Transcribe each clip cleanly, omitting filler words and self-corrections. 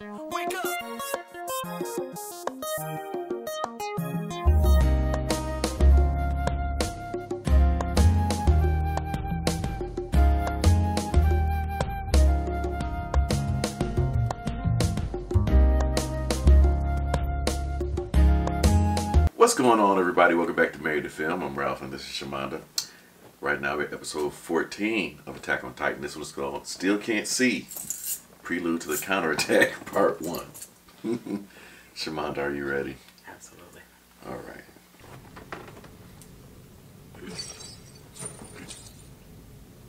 Wake up! What's going on, everybody? Welcome back to Married to Film. I'm Ralph and this is Shamanda. Right now we're at episode 14 of Attack on Titan. This one's called Still Can't See. Prelude to the Counterattack, Part 1. Shamanda, are you ready? Absolutely. Alright.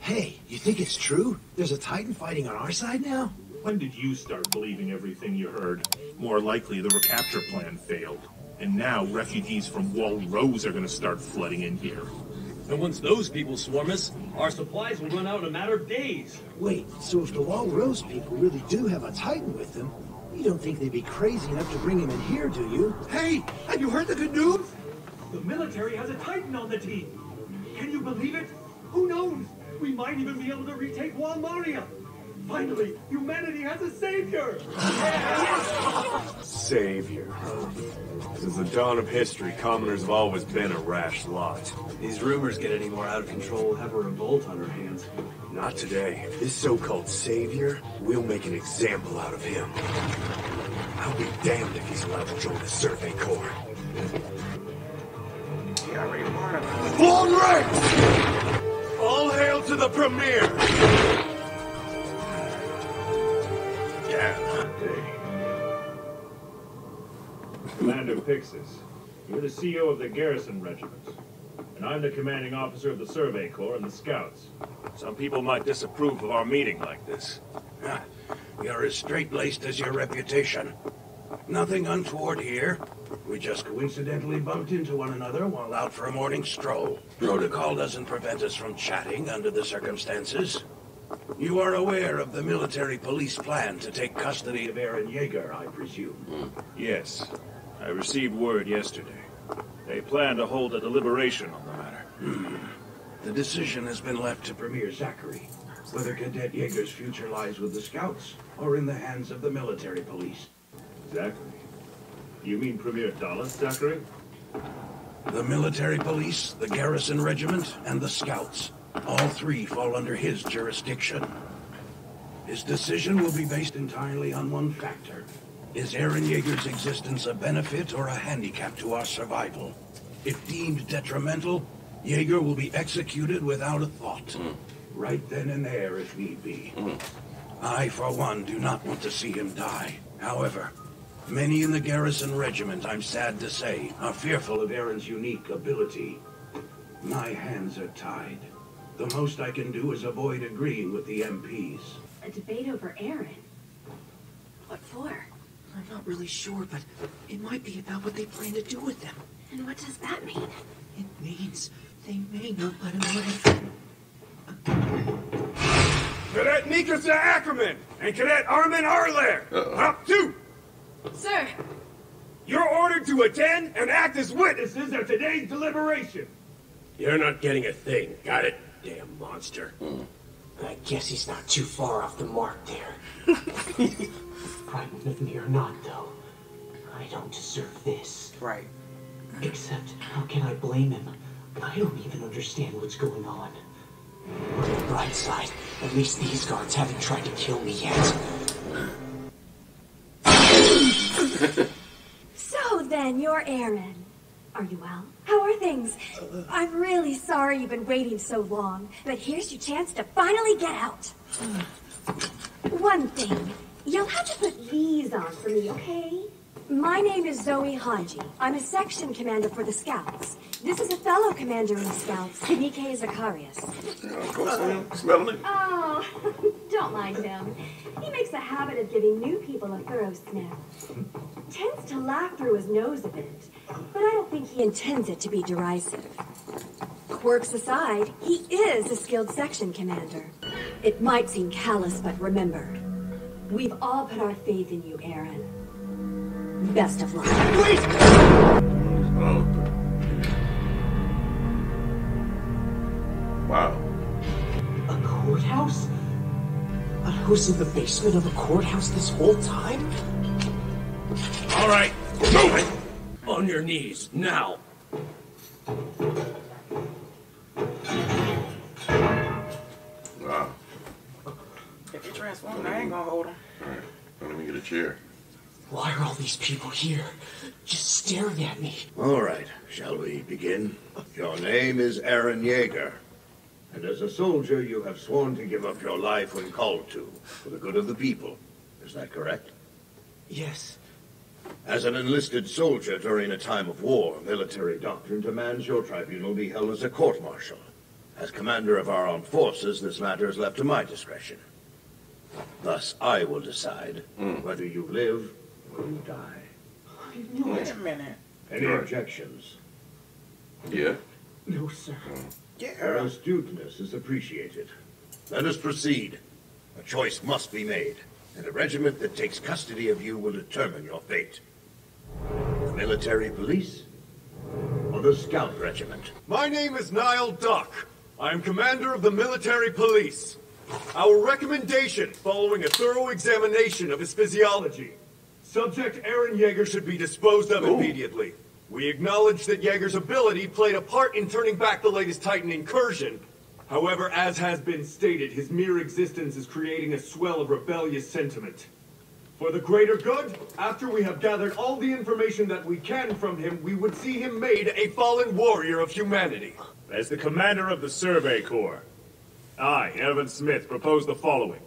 Hey, you think it's true? There's a Titan fighting on our side now? When did you start believing everything you heard? More likely the recapture plan failed. And now refugees from Wall Rose are going to start flooding in here. And once those people swarm us, our supplies will run out in a matter of days. Wait, so if the Wall Rose people really do have a Titan with them, you don't think they'd be crazy enough to bring him in here, do you? Hey, have you heard the good news? The military has a Titan on the team. Can you believe it? Who knows? We might even be able to retake Wall Maria. Finally, humanity has a savior! Savior. Since the dawn of history, commoners have always been a rash lot. These rumors get any more out of control, we'll have a revolt on our hands. Not today. This so-called savior, we'll make an example out of him. I'll be damned if he's allowed to join the Survey Corps. Long range! All hail to the Premier! Commander Pixis, you're the CEO of the Garrison Regiment, and I'm the commanding officer of the Survey Corps and the Scouts. Some people might disapprove of our meeting like this. You're as straight-laced as your reputation. Nothing untoward here. We just coincidentally bumped into one another while out for a morning stroll. Protocol doesn't prevent us from chatting under the circumstances. You are aware of the military police plan to take custody of Eren Yeager, I presume? Yes, I received word yesterday. They plan to hold a deliberation on the matter. The decision has been left to Premier Zachary. Whether Cadet Yeager's future lies with the Scouts or in the hands of the military police. Zachary? You mean Premier Dallas Zachary? The military police, the Garrison Regiment, and the Scouts. All three fall under his jurisdiction. His decision will be based entirely on one factor. Is Eren Yeager's existence a benefit or a handicap to our survival? If deemed detrimental, Yeager will be executed without a thought. Right then and there, if need be. I, for one, do not want to see him die. However, many in the Garrison Regiment, I'm sad to say, are fearful of Eren's unique ability. My hands are tied. The most I can do is avoid agreeing with the MPs. A debate over Eren? What for? I'm not really sure, but it might be about what they plan to do with them. And what does that mean? It means they may not let him live. Cadet Mikasa Ackerman and Cadet Armin Arler! Up two! Sir! You're ordered to attend and act as witnesses at today's deliberation. You're not getting a thing, got it? Damn monster. I guess he's not too far off the mark there. Frightened of me or not, though, I don't deserve this. Right. Except, how can I blame him? I don't even understand what's going on. On the bright side, at least these guards haven't tried to kill me yet. So then, you're Eren. Are you well? How are things? I'm really sorry you've been waiting so long, but here's your chance to finally get out. One thing, you'll have to put these on for me, okay? My name is Zoe Hanji. I'm a section commander for the Scouts. This is a fellow commander in the Scouts, BK Zacharias. Smelling it? Oh, don't mind him. He makes a habit of giving new people a thorough sniff. Tends to laugh through his nose a bit, but I don't think he intends it to be derisive. Quirks aside, he is a skilled section commander. It might seem callous, but remember, we've all put our faith in you, Eren. Best of luck. Wait! Oh. Wow. A courthouse? But was in the basement of a courthouse this whole time? All right, move it! On your knees, now. Wow. If he transforms, I ain't gonna hold him. Alright, let me get a chair. Why are all these people here, just staring at me? All right, shall we begin? Your name is Eren Yeager. And as a soldier, you have sworn to give up your life when called to, for the good of the people. Is that correct? Yes. As an enlisted soldier during a time of war, military doctrine demands your tribunal be held as a court-martial. As commander of our armed forces, this matter is left to my discretion. Thus, I will decide whether you live or you die. Wait a minute. Any objections? Yeah? No, sir. Your astuteness is appreciated. Let us proceed. A choice must be made, and the regiment that takes custody of you will determine your fate. The military police or the scout regiment? My name is Niall Duck. I am commander of the military police. Our recommendation, following a thorough examination of his physiology, subject Eren Yeager should be disposed of immediately. We acknowledge that Yeager's ability played a part in turning back the latest Titan incursion. However, as has been stated, his mere existence is creating a swell of rebellious sentiment. For the greater good, after we have gathered all the information that we can from him, we would see him made a fallen warrior of humanity. As the commander of the Survey Corps, I, Evan Smith, propose the following.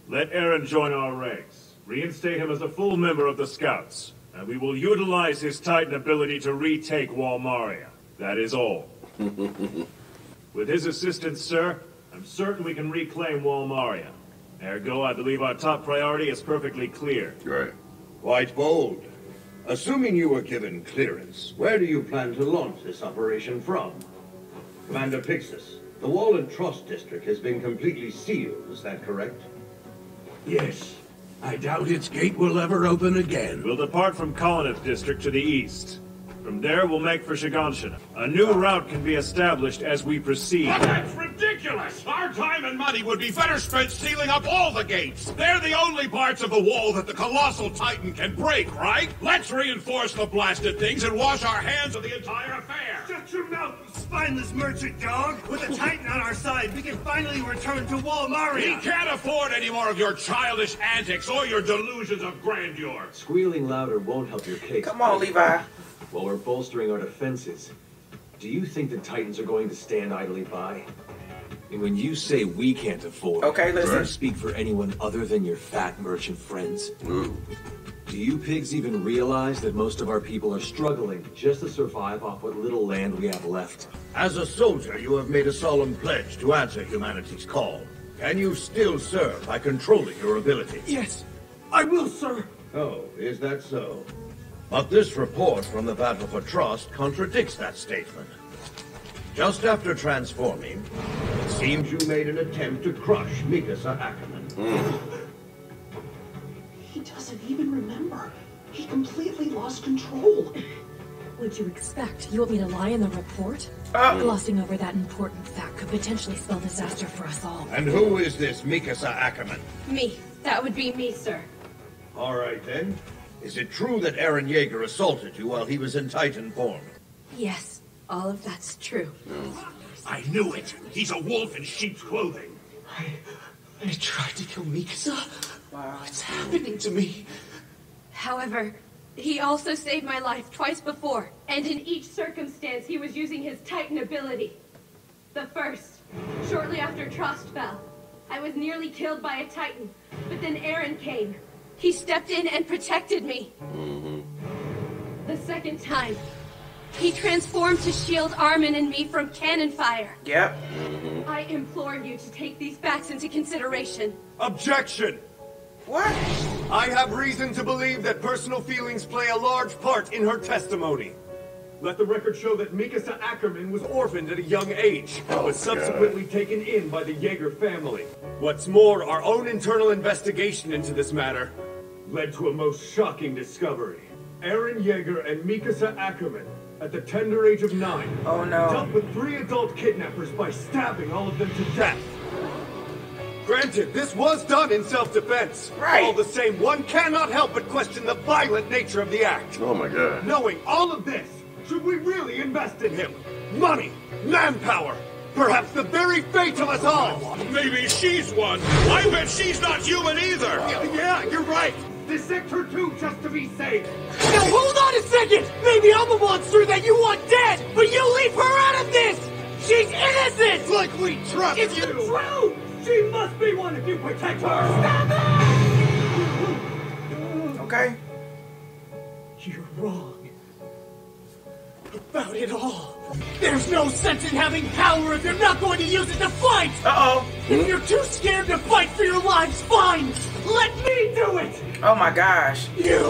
Let Eren join our ranks. Reinstate him as a full member of the Scouts, and we will utilize his Titan ability to retake Walmaria. That is all. With his assistance, sir, I'm certain we can reclaim Walmaria. Ergo, I believe our top priority is perfectly clear. Right. Quite bold. Assuming you were given clearance, where do you plan to launch this operation from? Commander Pixis, the wall in Trost district has been completely sealed, is that correct? Yes. I doubt its gate will ever open again. We'll depart from Colonist district to the east. From there, we'll make for Shiganshina. A new route can be established as we proceed. That's ridiculous! Our time and money would be better spent sealing up all the gates. They're the only parts of the wall that the colossal Titan can break, right? Let's reinforce the blasted things and wash our hands of the entire affair. Shut your mouth, you spineless merchant dog! With a Titan on our side, we can finally return to Walmaria! We can't afford any more of your childish antics or your delusions of grandeur. Squealing louder won't help your case. Come on, Levi. While we're bolstering our defenses, do you think the Titans are going to stand idly by? And when you say we can't afford, Okay, listen. do you speak for anyone other than your fat merchant friends? Ooh. Do you pigs even realize that most of our people are struggling just to survive off what little land we have left? As a soldier, you have made a solemn pledge to answer humanity's call. Can you still serve by controlling your ability? Yes, I will, sir! Oh, is that so? But this report from the Battle for Trost contradicts that statement. Just after transforming, it seems you made an attempt to crush Mikasa Ackerman. He doesn't even remember. He completely lost control. What'd you expect? You want me to lie in the report? Glossing over that important fact could potentially spell disaster for us all. And who is this Mikasa Ackerman? Me. That would be me, sir. All right, then. Is it true that Eren Yeager assaulted you while he was in Titan form? Yes, all of that's true. I knew it. He's a wolf in sheep's clothing. I tried to kill Mikasa. What's happening to me? However, he also saved my life twice before, and in each circumstance he was using his Titan ability. The first, shortly after Trost fell, I was nearly killed by a Titan, but then Eren came. He stepped in and protected me. The second time, he transformed to shield Armin and me from cannon fire. Yep. I implore you to take these facts into consideration. Objection! What? I have reason to believe that personal feelings play a large part in her testimony. Let the record show that Mikasa Ackerman was orphaned at a young age, but was subsequently taken in by the Yeager family. What's more, our own internal investigation into this matter led to a most shocking discovery. Eren Yeager and Mikasa Ackerman, at the tender age of 9, Oh no. dealt with 3 adult kidnappers by stabbing all of them to death. Granted, this was done in self-defense. Right. All the same, one cannot help but question the violent nature of the act. Oh my God. Knowing all of this, should we really invest in him? Money, manpower, perhaps the very fate of us all. Maybe she's one. I bet she's not human either. Yeah, you're right. Dissect her too, just to be safe. Now hold on a second! Maybe I'm the monster that you want dead, but you leave her out of this! She's innocent! Like we trust It's you! true! She must be one if you protect her! Stop it! Okay. You're wrong. About it all. There's no sense in having power if you're not going to use it to fight! Uh-oh. If you're too scared to fight for your lives, fine! Let me do it! Oh my gosh. You're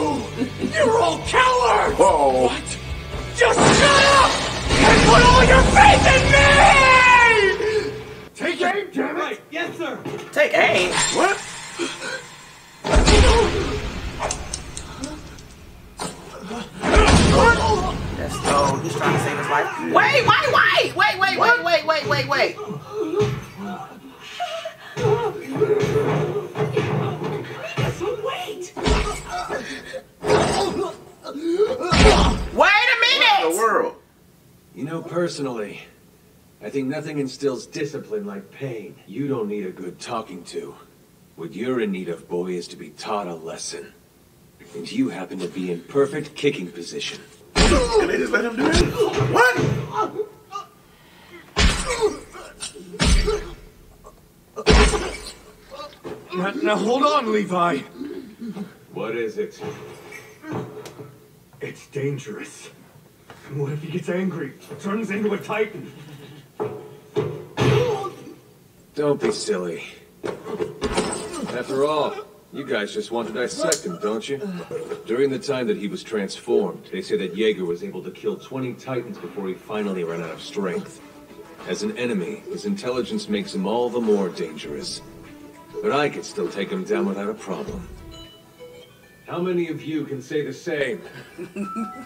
all cowards! Whoa. What? Just shut up! And put all your faith in me! Take aim, damn it! Right, yes, sir! Take aim. What? That's oh, he's trying to save his life. Wait. Wait a minute! What in the world? You know, personally, I think nothing instills discipline like pain. You don't need a good talking to. What you're in need of, boy, is to be taught a lesson. And you happen to be in perfect kicking position. Can they just let him do it? What? Now hold on, Levi. What is it? It's dangerous. What if he gets angry, turns into a titan? Don't be silly. After all, you guys just want to dissect him, don't you? During the time that he was transformed, they say that Jaeger was able to kill 20 Titans before he finally ran out of strength. As an enemy, his intelligence makes him all the more dangerous. But I could still take him down without a problem. How many of you can say the same?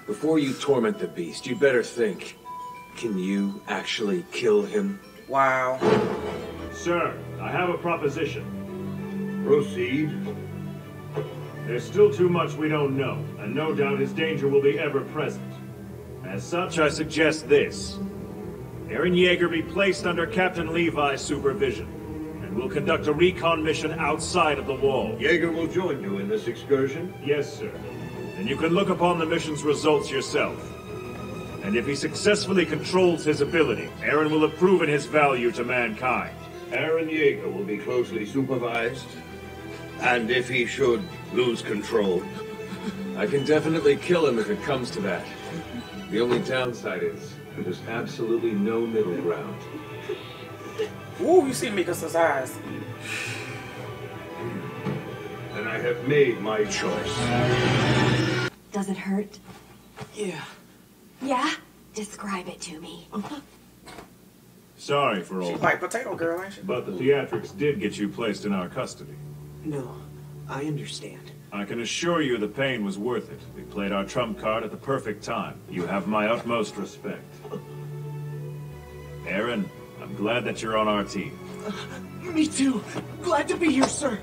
Before you torment the beast, you'd better think. Can you actually kill him? Wow. Sir, I have a proposition. Proceed. There's still too much we don't know, and no doubt his danger will be ever present. As such, I suggest this. Eren Yeager be placed under Captain Levi's supervision, and we'll conduct a recon mission outside of the wall. Jaeger will join you in this excursion? Yes, sir. And you can look upon the mission's results yourself. And if he successfully controls his ability, Eren will have proven his value to mankind. Eren Yeager will be closely supervised. And if he should lose control, I can definitely kill him if it comes to that. The only downside is there's absolutely no middle ground. Ooh, you see Mikasa's eyes. and I have made my choice. Does it hurt? Yeah. Yeah? Describe it to me. Sorry for all She's like potato girl, ain't she? but the theatrics did get you placed in our custody. No, I understand. I can assure you the pain was worth it. We played our trump card at the perfect time. You have my utmost respect. Eren, I'm glad that you're on our team. Me too. Glad to be here, sir.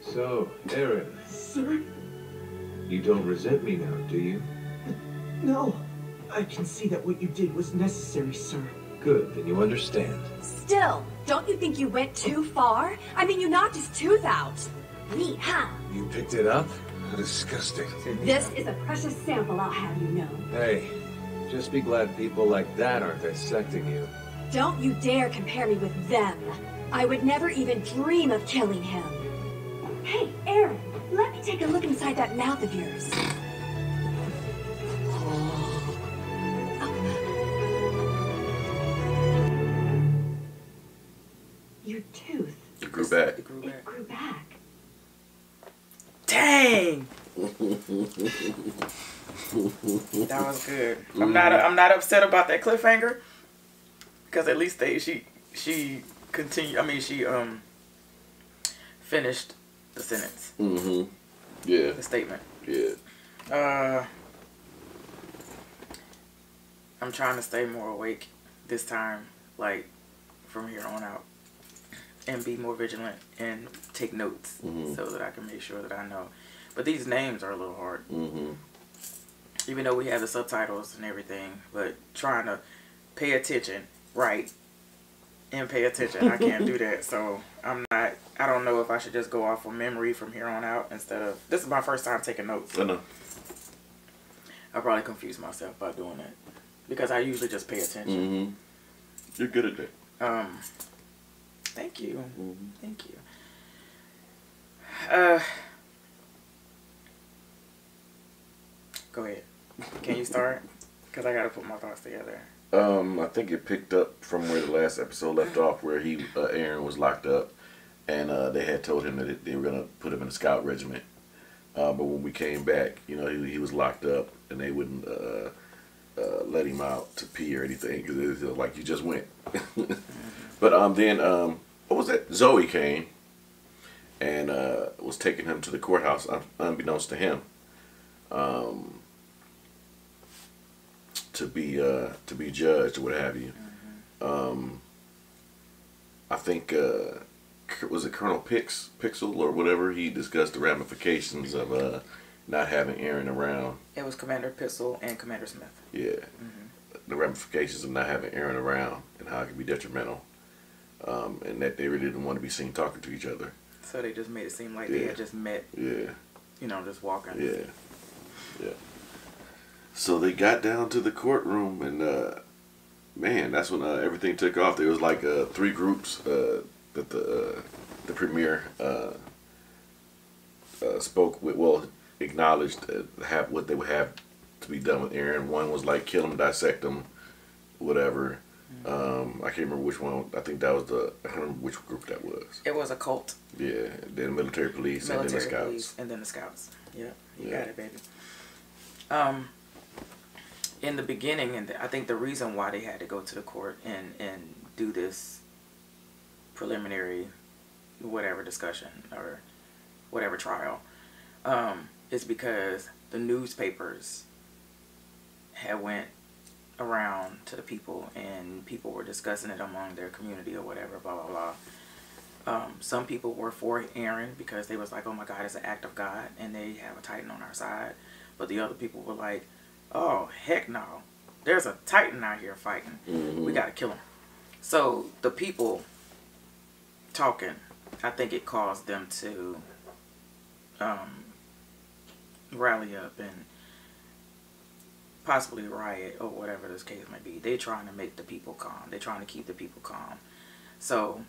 So, Eren, Sir? you don't resent me now, do you? No. I can see that what you did was necessary, sir. Good, then you understand. Still, don't you think you went too far? I mean, you knocked his tooth out. Neat, huh? You picked it up? How disgusting. This is a precious sample, I'll have you know. Hey, just be glad people like that aren't dissecting you. Don't you dare compare me with them. I would never even dream of killing him. Hey, Eren, let me take a look inside that mouth of yours. Your tooth. It grew back. It grew back. It grew back. Dang! That was good. I'm not upset about that cliffhanger because at least she continued. I mean, she finished the sentence. Mm-hmm. Yeah. The statement. Yeah. I'm trying to stay more awake this time, like from here on out and be more vigilant and take notes so that I can make sure that I know. But these names are a little hard. Even though we have the subtitles and everything, but trying to pay attention, right, and pay attention, I can't do that. So I don't know if I should just go off of memory from here on out instead of, this is my first time taking notes. I know. I'll probably confuse myself by doing that because I usually just pay attention. You're good at that. Thank you. Thank you. Go ahead. Can you start? Because I got to put my thoughts together. I think it picked up from where the last episode left off, where Eren was locked up, and they had told him that they were gonna put him in a scout regiment. But when we came back, you know, he was locked up, and they wouldn't let him out to pee or anything because it was like you just went. But then what was that? Zoe came and was taking him to the courthouse, unbeknownst to him. To be judged or what have you. I think was it Colonel Pixel or whatever? He discussed the ramifications of not having Eren around. It was Commander Pixel and Commander Smith. Yeah, the ramifications of not having Eren around and how it can be detrimental, and that they really didn't want to be seen talking to each other. So they just made it seem like they had just met. Yeah. You know, just walking. Yeah. Yeah. So they got down to the courtroom, and man, that's when everything took off. There was like 3 groups that the premier spoke with. Well, acknowledged what they would have to be done with Eren. One was like kill him, dissect him, whatever. I can't remember which one. I think that was I can't remember which group that was. It was a cult. Yeah. Then military police, and then the scouts. Police, and then the scouts. Yeah, you got it, baby. In the beginning, and I think the reason why they had to go to the court and do this preliminary whatever discussion or whatever trial is because the newspapers had went around to the people and people were discussing it among their community or whatever, blah blah blah. Some people were for Eren because they was like, oh my God, it's an act of God and they have a Titan on our side. But the other people were like, oh, heck no. There's a Titan out here fighting. We got to kill him. So the people talking, I think it caused them to rally up and possibly riot or whatever this case may be. They're trying to make the people calm. They're trying to keep the people calm. So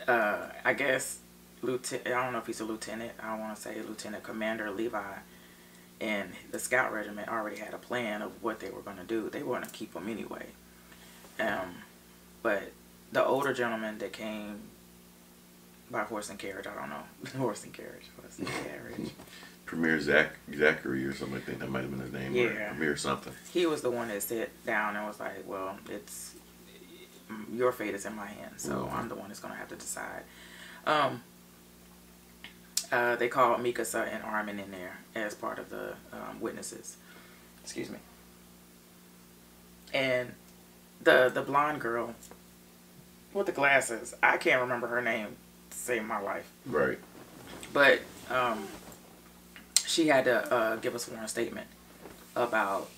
I guess, I don't know if he's a lieutenant. I want to say Lieutenant Commander Levi and the scout regiment already had a plan of what they were going to do. They were going to keep him anyway. But the older gentleman that came by horse and carriage, I don't know. Horse and carriage. Premier Zachary or something like that. That might have been his name. Yeah. Premier something. He was the one that sat down and was like, well, it's your fate is in my hands, so I'm the one that's going to have to decide. They called Mikasa and Armin in there as part of the witnesses. Excuse me. And the blonde girl with the glasses, I can't remember her name to save my life. Right. But she had to give a sworn statement about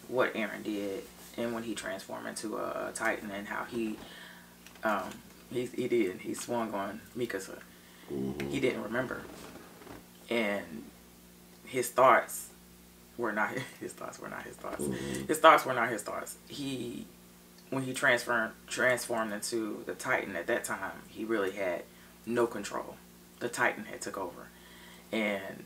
what Eren did and when he transformed into a Titan and how he swung on Mikasa. He didn't remember, and his thoughts were not his thoughts. His thoughts were not his thoughts. When he transformed into the Titan at that time, he really had no control. The Titan had took over, and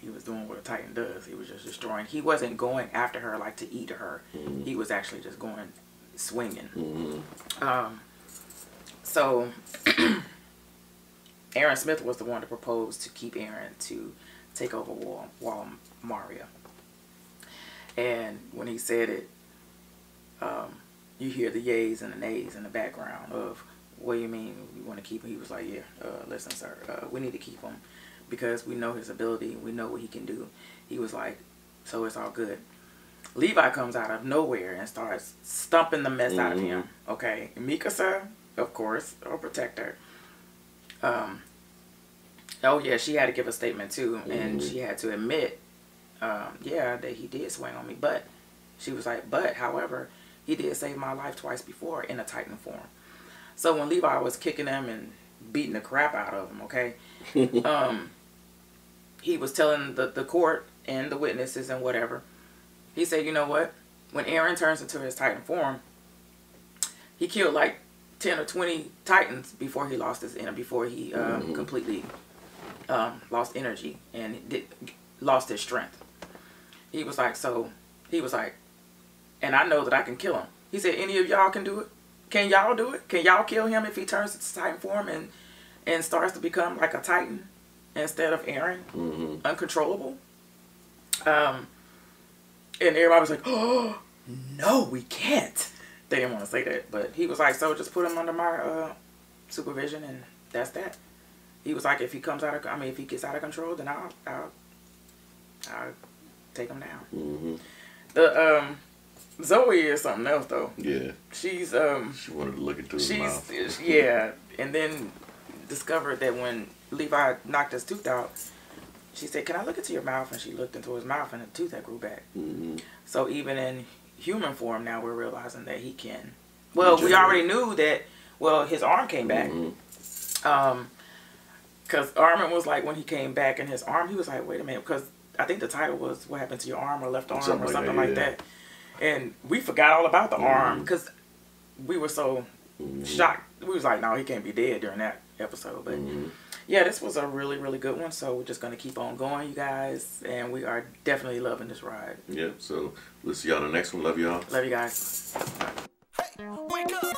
he was doing what a Titan does. He was just destroying. He wasn't going after her like to eat her. He was actually just going swinging. So Eren Smith was the one to propose to keep Eren to take over Wall Maria. And when he said it, you hear the yays and the nays in the background of, what do you mean we want to keep him? He was like, yeah, listen, sir, we need to keep him because we know his ability. We know what he can do. He was like, so it's all good. Levi comes out of nowhere and starts stumping the mess out of him. Okay, Mikasa, of course, will protect her. Oh yeah, she had to give a statement too, and she had to admit, yeah, that he did swing on me. But she was like, but however, he did save my life twice before in a Titan form. So when Levi was kicking him and beating the crap out of him, okay, he was telling the court and the witnesses and whatever. He said, you know what? When Eren turns into his Titan form, he killed like 10 or 20 Titans before he lost his before he completely lost energy and lost his strength. He was like, and I know that I can kill him. He said, any of y'all can do it? Can y'all do it? Can y'all kill him if he turns into Titan form and starts to become like a Titan instead of Eren, uncontrollable? And everybody was like, oh, no, we can't. They didn't want to say that. But he was like, so just put him under my supervision, and that's that. He was like, if he comes out of, if he gets out of control, then I'll take him down. The Zoe is something else though. Yeah. She's she wanted to look into his mouth. Yeah, and then discovered that when Levi knocked his tooth out, she said, can I look into your mouth? And she looked into his mouth, and the tooth had grew back. So even in human form now, we're realizing that he can. Well, we already knew that. Well, his arm came back. Because Armin was like, when he came back in his arm, he was like, wait a minute, because I think the title was what happened to your arm or left arm or something like that. And we forgot all about the arm because we were so shocked. We was like, no, he can't be dead during that episode. But yeah, this was a really, really good one. So we're just going to keep on going, you guys. And we are definitely loving this ride. Yeah, so we'll see y'all in the next one. Love y'all. Love you guys. Hey, wake up.